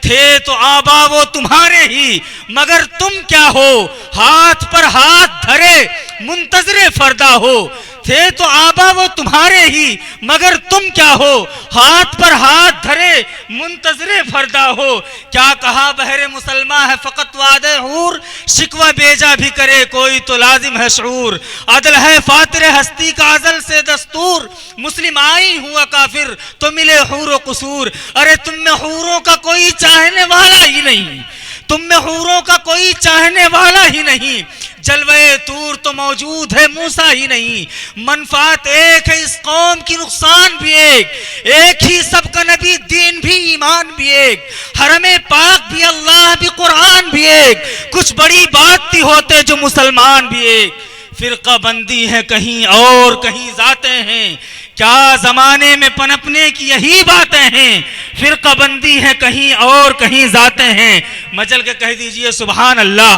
थे तो आबा वो तुम्हारे ही, मगर तुम क्या हो, हाथ पर हाथ धरे मुंतजरे फरदा हो। थे तो आबा वो तुम्हारे ही, मगर तुम क्या हो, हाथ पर हाथ धरे मुंतजरे फरदा हो। क्या कहा बहरे मुसलमा है फ़कत वादे हूर, शिकवा बेजा भी करे कोई तो लाजिम है शऊर। अदल है फातिर हस्ती का अजल से दस्तूर, मुस्लिम आई हुआ काफिर तो मिले हूर व कसूर। अरे तुम में हूरों का कोई चाहने वाला ही नहीं, तुम में हूरों का कोई चाहने वाला ही नहीं। जलवे तूर तो मौजूद है मूसा ही नहीं। मनफात एक है इस कौम की, नुकसान भी एक ही सबका नबी, दीन भी ईमान भी एक, हरमे पाक भी अल्लाह भी कुरान भी एक। कुछ बड़ी बात थी होते जो मुसलमान भी एक। फिरका बंदी है कहीं और कहीं जाते हैं, क्या जमाने में पनपने की यही बातें हैं। फिरका बंदी है कहीं और कहीं जाते हैं, मचल के कह दीजिए सुभान अल्लाह।